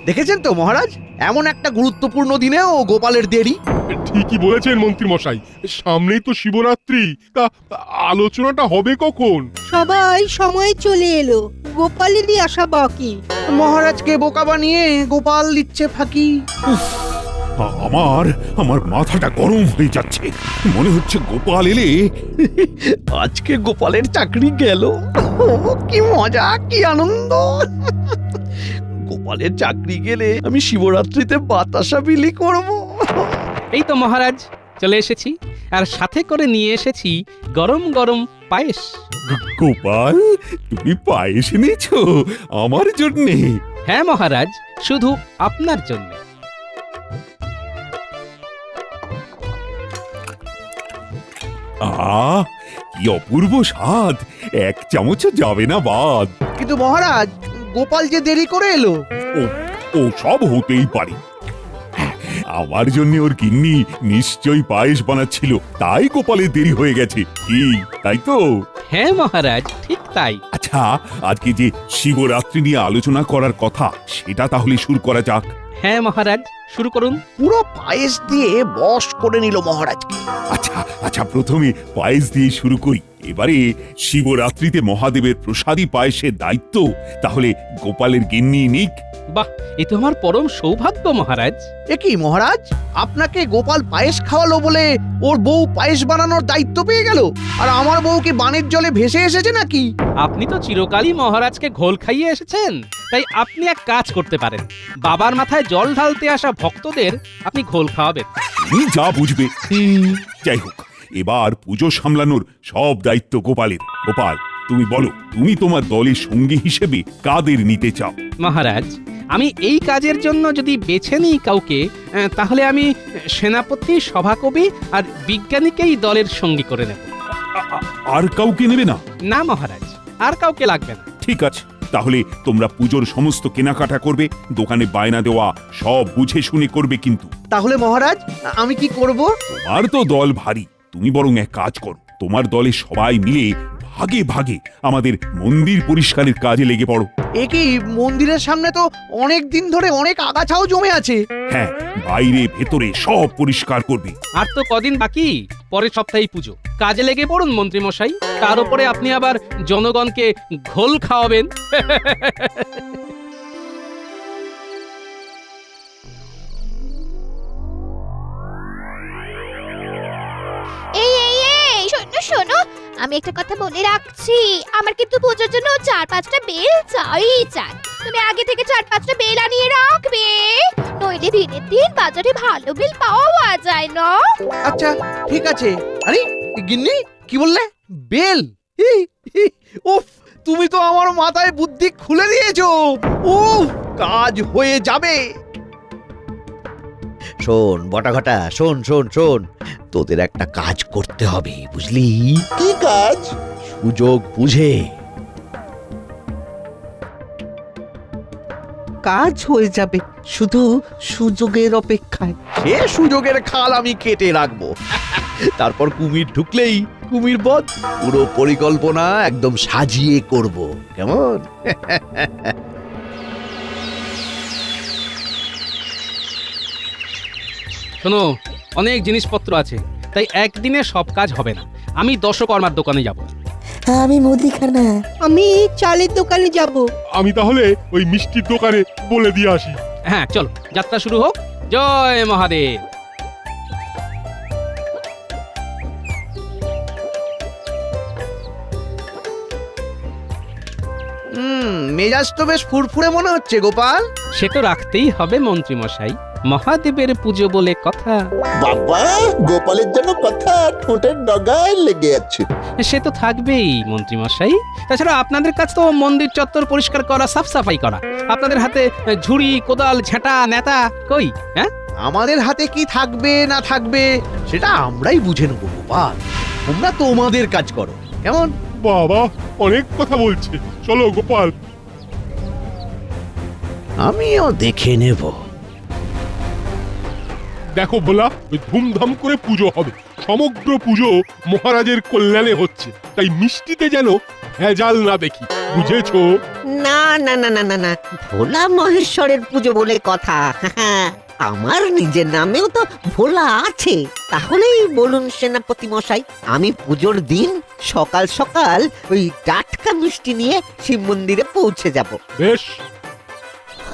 দেখেছেন তো মহারাজ, এমন একটা গুরুত্বপূর্ণ দিনেও গোপালের দেরি। ঠিকই বলেছেন মন্ত্রী মশাই, সামনেই তো শিবরাত্রি, তা আলোচনাটা হবে কখন? সবাই সময় চলে এলো, গোপালেরই আসা বাকি। মহারাজকে বোকা বানিয়ে গোপাল দিচ্ছে ফাঁকি। আমার আমার মাথাটা গরম হয়ে যাচ্ছে। মনে হচ্ছে গোপাল এলে আজকে গোপালের চাকরি গেল। কি মজা, কি আনন্দ। গোপালের চাকরি গেলে আমি শিবরাত্রিতে বাতাসা বিলি করব। এই তো মহারাজ চলে এসেছি, আর সাথে করে নিয়ে এসেছি গরম গরম পায়েস। গোপাল, তুমি পায়েস এনেছো আমার জন্যে? হ্যাঁ মহারাজ, শুধু আপনার জন্য। আহ, কি অপূর্ব স্বাদ! এক চামচও যাবে না বাদ। কিন্তু মহারাজ, গোপাল যে দেরি করে এলো। ও ও সব হতেই পারে। আমার জন্য ওর গিন্নি নিশ্চয়ই পায়েস বানাচ্ছিল, তাই গোপালের দেরি হয়ে গেছে। কি তাই তো? হ্যাঁ মহারাজ, ঠিক তাই। আচ্ছা, আজকে যে শিবরাত্রি নিয়ে আলোচনা করার কথা, সেটা তাহলে শুরু করা যাক। হ্যাঁ মহারাজ, শুরু করুন। পুরো পায়েস দিয়ে বশ করে নিল মহারাজকে। আচ্ছা আচ্ছা, প্রথমে পায়েস দিয়ে শুরু করি। এবারে শিবরাত্রিতে মহাদেবের প্রসাদী পায়েসের দায়িত্ব তাহলে গোপালের গিন্নি নিক। বাহ, এ তো আমার পরম সৌভাগ্য মহারাজ। এ কি মহারাজ, আপনাকে গোপাল পায়েস খাওয়ালো বলে ওর বউ পায়েস বানানোর দায়িত্ব পেয়ে গেল, আর আমার বউ কি বানের জলে ভেসে এসেছে নাকি? আপনি তো চিরকালই মহারাজকে ঘোল খাইয়ে এসেছেন, তাই আপনি এক কাজ করতে পারেন, বাবার মাথায় জল ঢালতে আসা ভক্তদের আপনি ঘোল খাওয়াবেন। তুমি যা বুঝবে। যাই হোক, এবার পুজো সামলানোর সব দায়িত্ব গোপালের। গোপাল, তুমি বলো, তুমি তোমার দলের সঙ্গী হিসেবে কাদের নিতে চাও? মহারাজ, আমি এই কাজের জন্য যদি বেছে নিই কাউকে, তাহলে আমি সেনাপতি, সভাকবি আর বিজ্ঞানীকেই দলের সঙ্গী করে নেব। আর কাউকে নেবে না? না মহারাজ, আর কাউকে লাগবে না। ঠিক আছে, তাহলে তোমরা পুজোর সমস্ত কেনাকাটা করবে, দোকানে বায়না দেওয়া সব বুঝে শুনে করবে। কিন্তু তাহলে মহারাজ, আমি কি করব? তোমার তো দল ভারী, তুমি বরং এক কাজ করো, তোমার দলে সবাই মিলে ভাগে ভাগে আমাদের মন্দির পরিষ্কারের কাজে লেগে পড়ো। এ কি, মন্দিরের সামনে তো অনেক দিন ধরে অনেক আগাছাও জমে আছে। হ্যাঁ, বাইরে ভেতরে সব পরিষ্কার করবে। আর তো কদিন বাকি, পরের সপ্তাহেই পুজো। কাজে লেগে পড়ুন মন্ত্রী মশাই, তার উপরে আপনি আবার জনগণকে ঘোল খাওয়াবেন। এই এই এই শোনো শোনো, আমি একটা কথা বলে রাখছি, আমার কিন্তু পুজোর জন্য 4-5টা বেল চাই। তুমি আগে থেকে 4-5টা বেল আনিয়ে রাখবে, নইলে দিনের দিন বাজারে ভালো বেল পাওয়া যায় না। আচ্ছা ঠিক আছে। আরে গিন্নি, কি বললে? বেল? উফ, তুমি তো আমার মাথায় বুদ্ধি খুলে দিয়েছো। উফ, কাজ হয়ে যাবে। শোন বটাঘটা, শোন শোন শোন, তোদের একটা কাজ করতে হবে, বুঝলি? কি কাজ? সুযোগ বুঝে। কাজ হয়ে যাবে, শুধু সুযোগের অপেক্ষায়। সে সুযোগের খাল আমি কেটে রাখবো। তারপর কুমির ঢুকলেই কুমির বধ। পুরো পরিকল্পনা একদম সাজিয়ে করব, কেমন? শোনো, অনেক জিনিসপত্র আছে, তাই একদিনে সব কাজ হবে না। আমি দশকর্মার দোকানে যাব। আমি মুদিখানা। আমি চালের দোকানে যাব। আমি তাহলে ওই মিষ্টির দোকানে বলে দিয়ে আসি। হ্যাঁ চলো, যাত্রা শুরু হোক। জয় মহাদেব। মেজাজ তো বেশ ফুরফুরে মনে হচ্ছে গোপাল। সে তো রাখতেই হবে মন্ত্রী মশাই, মহাদেবের পুজো বলে কথা। বাবা, গোপালের জন্য কথা ঠোঁটের ডগায় লেগে আছে। সে তো থাকবেই মন্ত্রী মশাই। তাছাড়া আপনাদের কাজ তো মন্দির চত্বর পরিষ্কার করা, সাফ সাফাই করা। আপনাদের হাতে ঝুড়ি, কোদাল, ঝাঁটা, নেতা কই? হ্যাঁ, আমাদের হাতে কি থাকবে না থাকবে সেটা আমরাই বুঝে নেব গোপাল। তোমরা তোমাদের কাজ করো, কেমন? বাবা অনেক কথা বলছে, চলো গোপাল। আমিও দেখে নেব। দেখো ভোলা, ওই ধুমধাম করে পুজো হবে। সমগ্র পুজো মহারাজের কল্যাণে হচ্ছে, তাই মিষ্টিতে যেন ভেজাল না দেখি, বুঝেছো? না না না না না না ভোলা মহেশ্বরের পুজো বলে কথা আমার নিজের নামেও তো ভোলা আছে। তাহলেই বলুন সেনাপতি মশাই, আমি পুজোর দিন সকাল সকাল ওই টাটকা মিষ্টি নিয়ে শিব মন্দিরে পৌঁছে যাব। বেশ,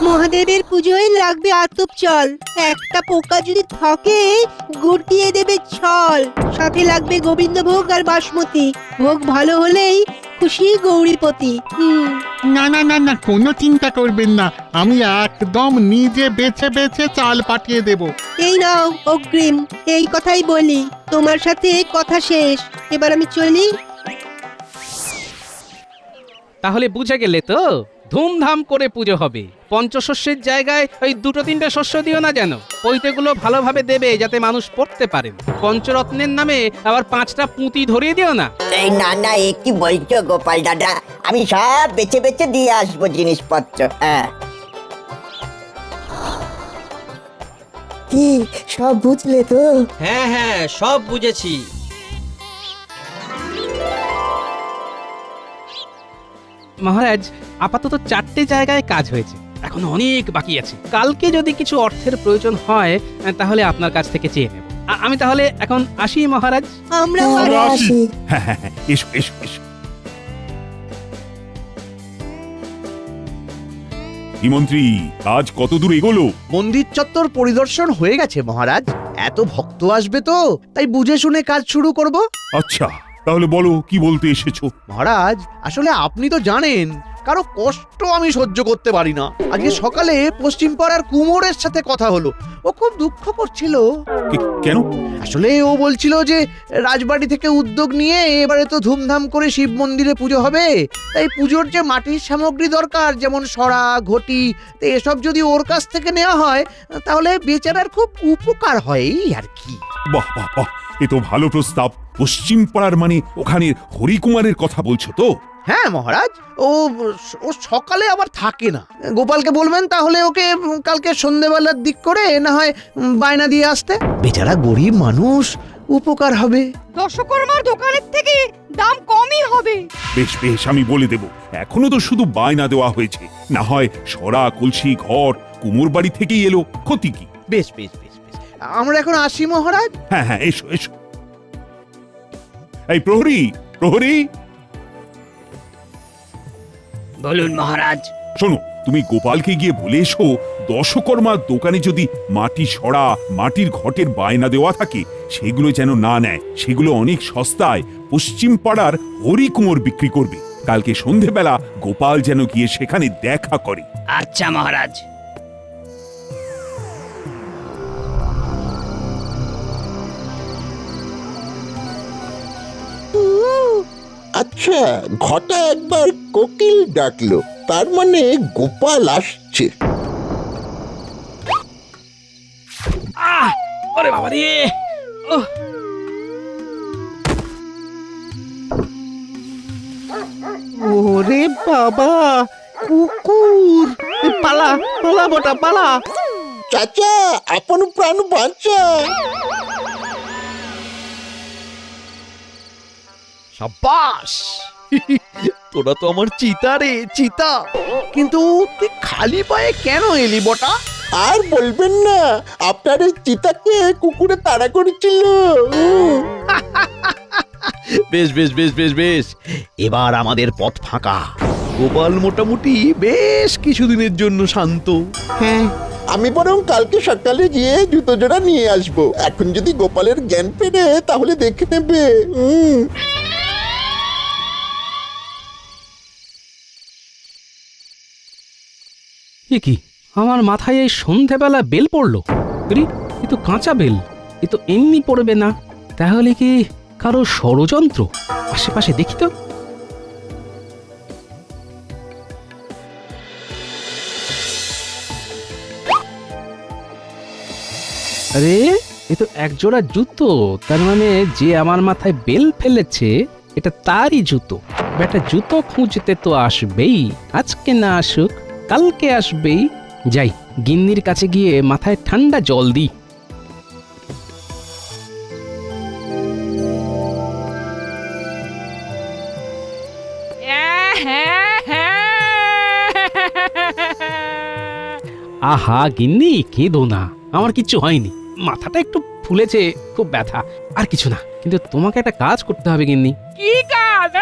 মহাদেবের পুজোয় লাগবে আতপ চাল, একটা পোকা যদি থাকে গুটিয়ে দেবে ছল। সাথে লাগবে গোবিন্দভোগ আর বাসমতি ভোগ, ভালো হলেই খুশি গৌরীপতি। না না না না, কোনো চিন্তা করবেন না, আমি একদম নিজে বেছে বেছে চাল পাঠিয়ে দেব। এই নাও অগ্রিম, এই কথাই বলি, তোমার সাথে কথা শেষ, এবার আমি চলি। তাহলে বুঝে গেলে তো, ধুমধাম করে পুজো হবে। পঞ্চশস্যের জায়গায় ওই 2-3টে শস্য দিও না যেন। পৈতেগুলো ভালোভাবে দেবে যাতে মানুষ পড়তে পারেন। পঞ্চরত্নের নামে আবার 5টা পুঁতি ধরিয়ে দিও না। এই না না, এ কি বলছো গোপাল দাদা? আমি সব বেছে বেছে দিয়ে আসবো জিনিসপত্র। হ্যাঁ, কি সব বুঝলে তো? হ্যাঁ হ্যাঁ, সব বুঝেছি। মহারাজ, আপাতত 4টে জায়গায় কাজ হয়েছে, এখন অনেক বাকি আছে। কালকে যদি কিছু অর্থের প্রয়োজন হয় তাহলে আপনার কাছ থেকে চেয়ে নেব। আমি তাহলে এখন আসি মহারাজ। আমরাও আমরা আসি। হ্যাঁ হ্যাঁ হ্যাঁ, এসো এসো এসো। কি মন্ত্রী, কাজ কত দূর এগোলো? মন্দির চত্বর পরিদর্শন হয়ে গেছে মহারাজ। এত ভক্ত আসবে তো, তাই বুঝে শুনে কাজ শুরু করব। আচ্ছা, তাহলে বলো কি বলতে এসেছো? মহারাজ, আসলে আপনি তো জানেন কারো কষ্ট আমি সহ্য করতে পারি না। আজকে সকালে পশ্চিম পাড়ার কুমোরের সাথে কথা হলো, ও খুব দুঃখ করছিল। কেন? আসলে ও বলছিল যে রাজবাড়ি থেকে উদ্যোগ নিয়ে এবারে তো ধুমধাম করে শিব মন্দিরে পুজো হবে, তাই পুজোর যে মাটির সামগ্রী দরকার, যেমন সরা, ঘটি, তো এসব যদি ওর কাছ থেকে নেওয়া হয় তাহলে বেচারার খুব উপকার হয় এই আর কি। বাহ বাহ বাহ, এ তো ভালো প্রস্তাব। পশ্চিম পাড়ার মানে ওখানে হরিকুমারের কথা বলছো তো? হ্যাঁ মহারাজ, ও ও সকালে আবার থাকে না। গোপালকে বলবেন তাহলে ওকে কালকে সন্ধেবেলার দিক করে না হয় বায়না দিয়ে আসতে। বেচারা গরিব মানুষ, উপকার হবে। দশকর্মার দোকানের থেকে দাম কমই হবে। বেশ বেশ, আমি বলে দেব। এখনো তো শুধু বায়না দেওয়া হয়েছে, না হয় সরা, কলসি, ঘট কুমোর বাড়ি থেকেই এলো, ক্ষতি কি? বেশ বেশ বেশ বেশ, আমরা এখন আসি মহারাজ। হ্যাঁ হ্যাঁ, এসো এসো। এই প্রহরী, প্রহরী, বলুন মহারাজ। শোনো, তুমি গোপালকে গিয়ে বলে এসো দশকর্মার দোকানে যদি মাটি সরা, মাটির ঘটের বায়না দেওয়া থাকে সেগুলো যেন না নেয়। সেগুলো অনেক সস্তায় পশ্চিম পাড়ার হরিকুমোর বিক্রি করবে। কালকে সন্ধেবেলা গোপাল যেন গিয়ে সেখানে দেখা করে। আচ্ছা মহারাজ। আচ্ছা, ঘটা একবার কোকিল ডাকলো, তার মানে গোপাল আসছে। ওরে বাবা রে, ওরে বাবা, কুকুর! পালা পালা বটা পালা! চাচা, আপন প্রাণ বাঁচা। সাব্বাস! তোরা তো আমার চিতা রে, চিতা। কিন্তু তুই খালি পায়ে কেন এলি বটা? আর বলবেন না, আপনার এই চিতাকে কুকুরে তাড়া করেছিল। বেশ বেশ বেশ বেশ বেশ, এবার আমাদের পথ ফাঁকা। গোপাল মোটামুটি বেশ কিছুদিনের জন্য শান্ত। হ্যাঁ, আমি বরং কালকে সকালে গিয়ে জুতো জোড়া নিয়ে আসবো। এখন যদি গোপালের জ্ঞান ফেরে তাহলে দেখে নেবে। এ কি, আমার মাথায় এই সন্ধেবেলা বেল পড়লো? এ তো কাঁচা বেল, এ তো এমনি পড়বে না। তাহলে কি কারো ষড়যন্ত্র? আশেপাশে দেখি তো। আরে, এ তো একজোড়া জুতো। তার মানে যে আমার মাথায় বেল ফেলেছে এটা তারই জুতো। বেটা জুতো খুঁজতে তো আসবেই, আজকে না আসুক কালকে আসবেই। যাই, গিন্নির কাছে গিয়ে মাথায় ঠান্ডা জল দিই। আহা গিন্নি কেঁদো না, আমার কিচ্ছু হয়নি, মাথাটা একটু ফুলেছে, খুব ব্যথা, আর কিছু না। কিন্তু তোমাকে একটা কাজ করতে হবে গিন্নি। কি কাজ?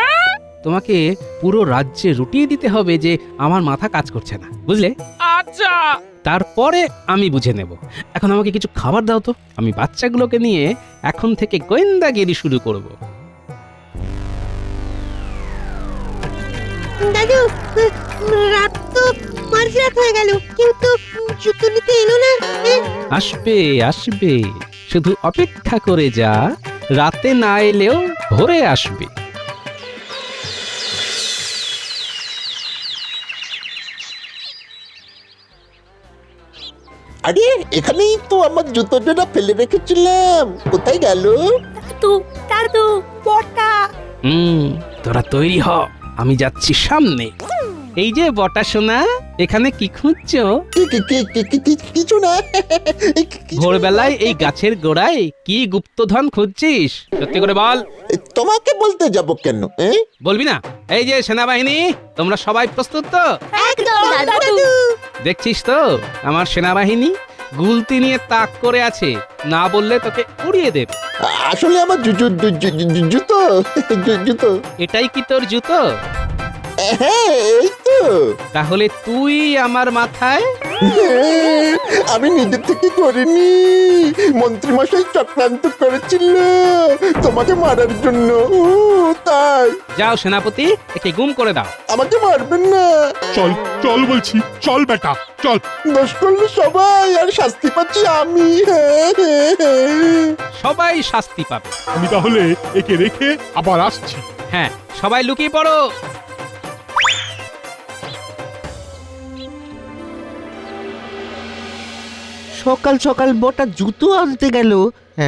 তোমাকে পুরো রাজ্যে রুটিয়ে দিতে হবে যে আমার মাথা কাজ করছে না, বুঝলে? আচ্ছা। তারপরে আমি বুঝে নেব। এখন আমাকে কিছু খাবার দাও তো, আমি বাচ্চাগুলোকে নিয়ে এখন থেকে গোয়েন্দাগিরি শুরু করব। দাদু, রাত তো মাঝরাত হয়ে গেল, কেউ তো জুতো নিতে এলো না। আসবে আসবে, শুধু অপেক্ষা করে যা, রাতে না এলেও ভোরে আসবে। আরে এখানেই তো আমার জুতো জোড়া ফেলে রেখেছিলাম, কোথায় গেল? তোরা তৈরি হ, আমি যাচ্ছি সামনে। এই যে বটা সোনা, এখানে কি খুঁজছো? কিছু না। ভোরবেলায় এই গাছের গোড়ায় কি গুপ্তধন খুঁজছিস? সত্যি করে বল। তোমাকে বলতে যাব কেন? বলবি না? এই যে সেনাবাহিনী, তোমরা সবাই প্রস্তুত তো? একদম দাদু। দেখছিস তো আমার সেনাবাহিনী গুলতি নিয়ে তাক করে আছে, না বললে তোকে উড়িয়ে দেবে। আসলে আমার জুতো জুতো। এটাই কি তোর জুতো? হ্যাঁ এই তো। তাহলে তুই আমার মাথায়? আমি নিজে থেকে করিনি, মন্ত্রী মশাই চক্রান্ত করেছিল তোমাকে মারার জন্য, তাই। যাও সেনাপতি, একে গুম করে দাও। আমাকে মারবেন না। চল চল বলছি, চল বেটা চল। দোষ করলে সবাই, আর শাস্তি পাচ্ছি আমি। সবাই শাস্তি পাবে। আমি তাহলে একে রেখে আবার আসছি। হ্যাঁ, সবাই লুকিয়ে পড়ো। সকাল সকাল বটা জুতো আনতে গেল,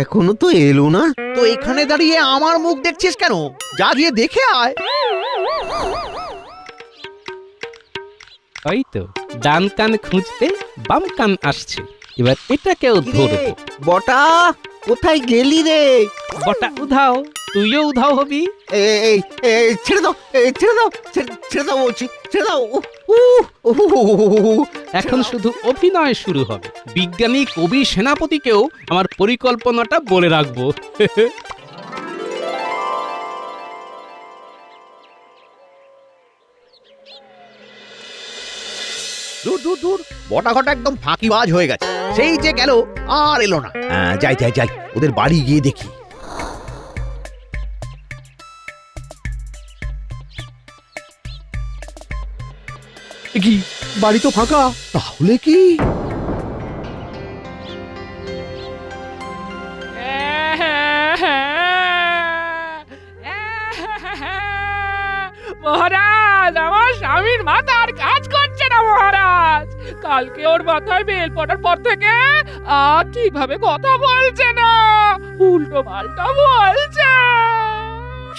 এখনো তো এলো না। তো এখানে দাঁড়িয়ে আমার মুখ দেখছিস কেন? যা গিয়ে দেখে আয়। ওই তো ডান কান খুঁজতে বাম কান আসছে, এবার এটাকেও ধরবো। বটা কোথায় গেলি রে? বটা উধাও, তুইও উধাও হবি। এই ছেড়ে দাও, ছেড়ে দাও, ছেড়ে দাও বলছি, ছেড়ে দাও। এখন শুধু অভিনয় শুরু হবে। বিজ্ঞানী কবি সেনাপতিকেও আমার পরিকল্পনাটা বলে রাখবো। দূর দূর দূর, বটা ঘটা একদম ফাঁকিবাজ হয়ে গেছে। সেই যে গেল আর এলো না। যাই যাই যাই, ওদের বাড়ি গিয়ে দেখি। কি বাড়ি তো ফাঁকা, তাহলে কি? মহারাজ, আমার স্বামীর মাথার কাজ করছে না মহারাজ। কালকে ওর মাথায় বেল পড়ার পর থেকে আর ঠিকভাবে কথা বলছে না, উল্টো পাল্টা বলছে।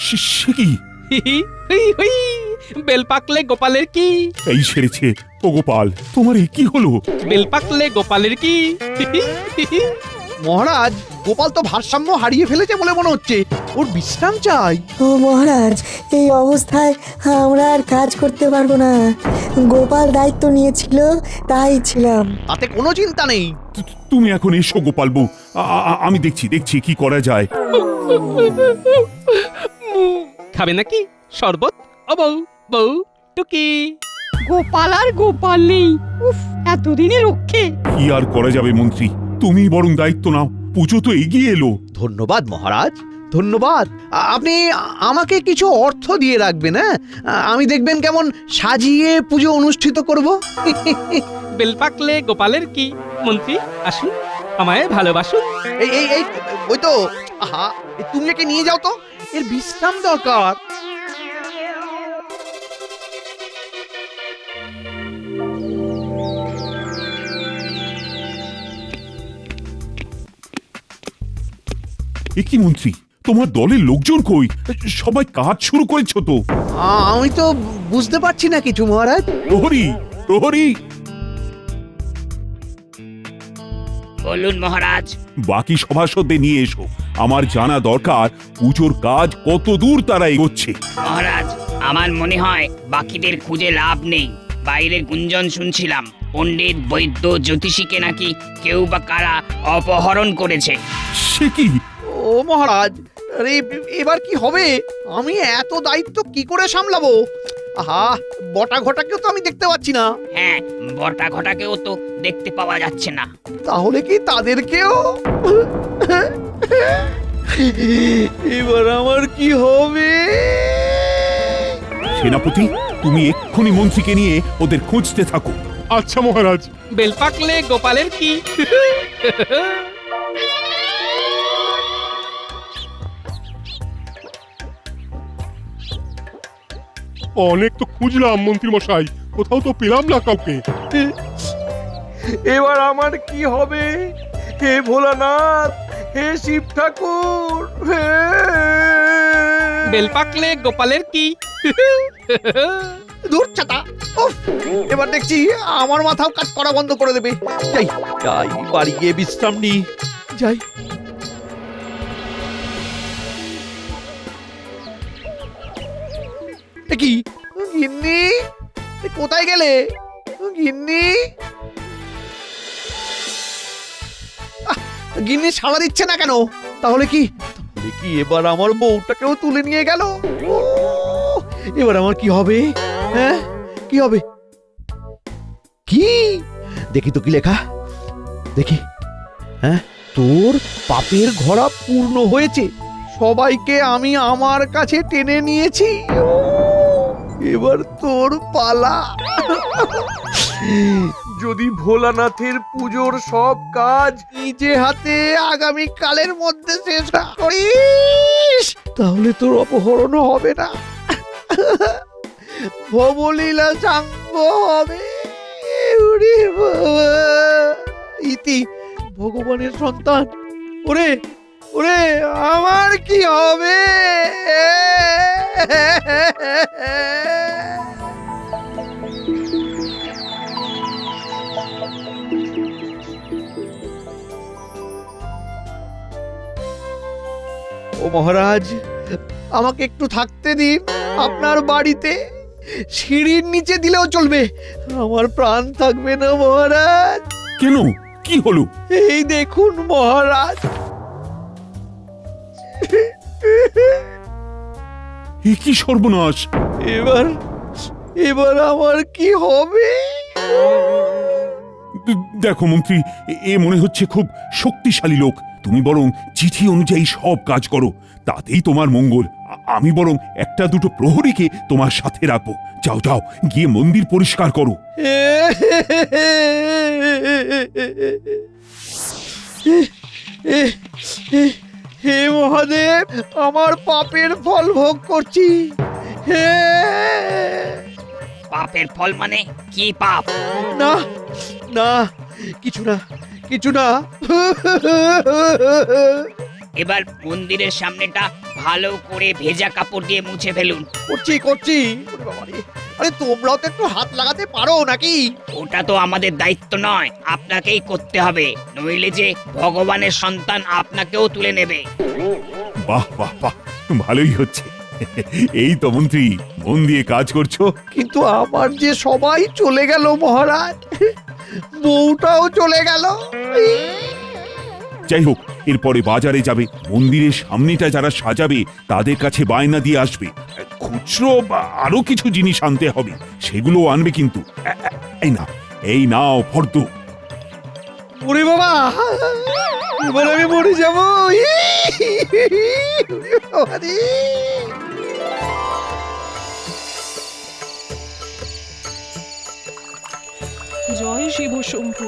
সে কি? বেল পাকলে গোপালের কি? এই সেরেছে। ও গোপাল, তোমার এ কি হলো? বেল পাকলে গোপালের কি? মহারাজ, গোপাল তো ভারসাম্য হারিয়ে ফেলেছে বলে মনে হচ্ছে, ওর বিশ্রাম চাই। ও মহারাজ, এই অবস্থায় আমরা আর কাজ করতে পারবো না। গোপাল দায়িত্ব নিয়েছিল, তাই ছিলাম। তাতে কোনো চিন্তা নেই। তুমি এখন এসো গোপাল বউ, আমি দেখছি কি করা যায়। খাবে নাকি শরবত? ও বউ, বউ টুকি। গোপাল আর গোপাল নেই, উফ, এতদিনে রক্ষে। কি আর করা যাবে মন্ত্রী, তুমি বরং দায়িত্ব নাও, পুজো তো এগিয়ে এলো। ধন্যবাদ মহারাজ, ধন্যবাদ। আপনি আমাকে কিছু অর্থ দিয়ে রাখবেন। হ্যাঁ, আমি দেখবেন কেমন সাজিয়ে পুজো অনুষ্ঠিত করব। বেল পাকলে গোপালের কি? মন্ত্রী আসুন, আমায় ভালোবাসুন। এই এই এই ওই তো, আহা, তুমি একে নিয়ে যাও তো, এর বিশ্রাম দরকার। এ কি মন্ত্রী, তোমার দলের লোকজন কই? সবাই কাজ শুরু করেছো তো? আমি তো বুঝতে পারছি না কিছু মহারাজ। প্রহরী, প্রহরী। বলুন মহারাজ। বাকি সভাসদদের নিয়ে এসো, আমার জানা দরকার পুজোর কাজ কত দূর তারা এগোচ্ছে। মহারাজ, আমার মনে হয় বাকিদের খুঁজে লাভ নেই। বাইরে গুঞ্জন শুনছিলাম পণ্ডিত বৈদ্য জ্যোতিষীকে নাকি কেউ বা কারা অপহরণ করেছে। সে কি? ও মহারাজ, আরে এবার কি হবে? আমি এত দায়িত্ব কি করে সামলাবো? আহা, বটা ঘটাকেও তো আমি দেখতে পাচ্ছি না। হ্যাঁ, বটা ঘটাকেও তো দেখতে পাওয়া যাচ্ছে না। তাহলে কি তাদেরকেও? এবার আমার কি হবে? সেনাপতি, তুমি এক্ষুনি মন্ত্রীকে নিয়ে ওদের খুঁজতে থাকো। আচ্ছা মহারাজ। বেল পাকলে গোপালের কি? অনেক তো খুঁজলাম মন্ত্রী মশাই, কোথাও তো পেলাম না কাউকে। এবার আমার কি হবে? হে ভোলানাথ, হে শিব ঠাকুর, হে! বেল পাকলে গোপালের কি? দূর ছাতা! উফ, এবার দেখছি আমার মাথাও কাজ করা বন্ধ করে দেবে। যাই যাই, বাড়ি গিয়ে বিশ্রাম নি। যাই। এ কি গিন্নি, এ কোথায় গেলে গিন্নি? গিন্নি সাড়া দিচ্ছে না কেন? তাহলে কি এবার আমার বউটাকেও তুলে নিয়ে গেল? এবার আমার কি হবে? হ্যাঁ, কি হবে? কি দেখি তো, কি লেখা দেখি। হ্যাঁ, তোর পাপের ঘোড়া পূর্ণ হয়েছে, সবাইকে আমি আমার কাছে টেনে নিয়েছি। এবার তোর পালা। যদি ভোলানাথের পুজোর সব কাজ নিজে হাতে আগামী কালের মধ্যে শেষ করিস, তাহলে তোর অপহরণ হবে না, ভবলীলা সাঙ্গ হবে। ওরে বাবা! ইতি ভগবানের সন্তান। ওরে ওরে, আমার কি হবে? ও মহারাজ, আমাকে একটু থাকতে দিন আপনার বাড়িতে। সিঁড়ির নিচে দিলেও চলবে, আমার প্রাণ থাকবে না মহারাজ। কেন, কি হলো? এই দেখুন মহারাজ। এ কি সর্বনাশ! এবার আমার কি হবে? দেখো মন্ত্রী, এ মনে হচ্ছে খুব শক্তিশালী লোক। তুমি বরং চিঠি অনুযায়ী সব কাজ করো, তাতেই তোমার মঙ্গল। আমি বরং একটা দুটো প্রহরীকে তোমার সাথে রাখবো। যাও যাও, গিয়ে মন্দির পরিষ্কার করো। হে মহাদেব, আমার পাপের ফল ভোগ করছি। হে! পাপের ফল মানে কি পাপ? না না, কিছু না, কিছু না। এবার মন্দিরের সামনেটা ভালো করে ভেজা কাপড় দিয়ে মুছে ফেলুন। করছি করছি। ওরে বাবারে, আরে তোমরাও তো একটু হাত লাগাতে পারো নাকি? ওটা তো আমাদের দায়িত্ব নয়, আপনাকেই করতে হবে, নইলে যে ভগবানের সন্তান আপনাকেও তুলে নেবে। বাহ বাহ বাহ, ভালোই হচ্ছে। এই তো মন্ত্রী, মন দিয়ে কাজ করছো। কিন্তু আমার যে সবাই চলে গেল মহারাজ, বউটাও চলে গেল। যাই হোক, এরপরে বাজারে যাবে, মন্দিরের সামনেটা যারা সাজাবে তাদের কাছে বায়না দিয়ে আসবে। খুচরো বা আরো কিছু জিনিস আনতে হবে, সেগুলো আনবে কিন্তু। এই নাও ফর্দ। ওরে বাবা, এবার আমি মরে যাবো। জয় শিব শম্ভু,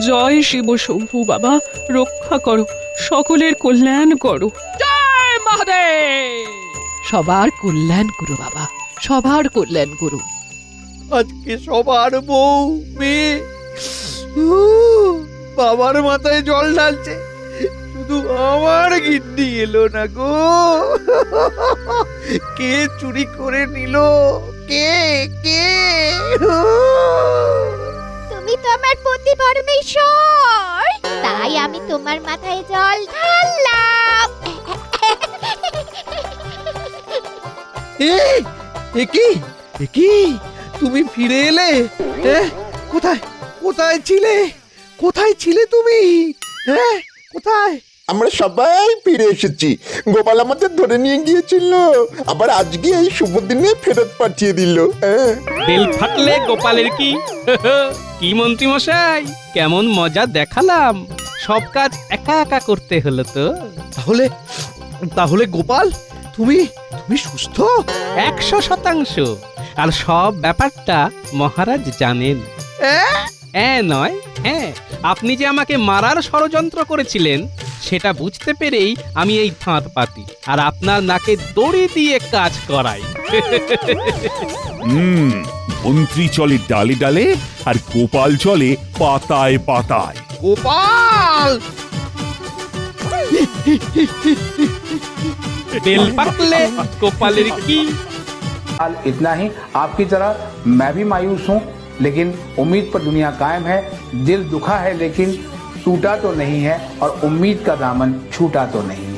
জয় শিব শম্ভু। বাবা রক্ষা করো, সকলের কল্যাণ করো। জয় মহাদেব। সবার কল্যাণ করো বাবা, সবার কল্যাণ করো। আজকে সবার বউ মেয়ে বাবার মাথায় জল ঢালছে, শুধু আমার গিন্নি এলো না গো। কে চুরি করে নিল? কে কে? তুমি তো আমার পতি পরমেশ্বর, তাই আমি তোমার মাথায় জল ঢাললাম। এ কি এ কি তুমি ফিরে এলে? কোথায় কোথায় ছিলে? কোথায় ছিলে তুমি? কোথায়? আমরা সবাই ফিরে এসেছি। গোপাল আমাদের ধরে নিয়ে গিয়েছিল, আবার আজকে এই শুভ দিনে ফেরত পাঠিয়ে দিল। বেল ফাটলে গোপালের কি? কি মন্ত্রী মশাই, কেমন মজা দেখালাম। সব কাজ একা একা করতে হলো তো। তাহলে তাহলে গোপাল তুমি তুমি সুস্থ? 100%। আর সব ব্যাপারটা মহারাজ জানেন। নয়, হ্যাঁ, আপনি যে আমাকে মারার ষড়যন্ত্র করেছিলেন সেটা বুঝতে পেরেই আমি এই ফাঁদ পাতি আর আপনার নাকে দড়ি দিয়ে কাজ করাই। মন্ত্রী চলে ডালে ডালে আর গোপাল চলে পাতায় পাতায়। গোপাল! বেল পাকলে গোপালের কি? इतना ही आपकी तरह मैं भी मायूस हूँ, लेकिन उम्मीद पर दुनिया कायम है। दिल दुखा है लेकिन टूटा तो नहीं है और उम्मीद का दामन छूटा तो नहीं है।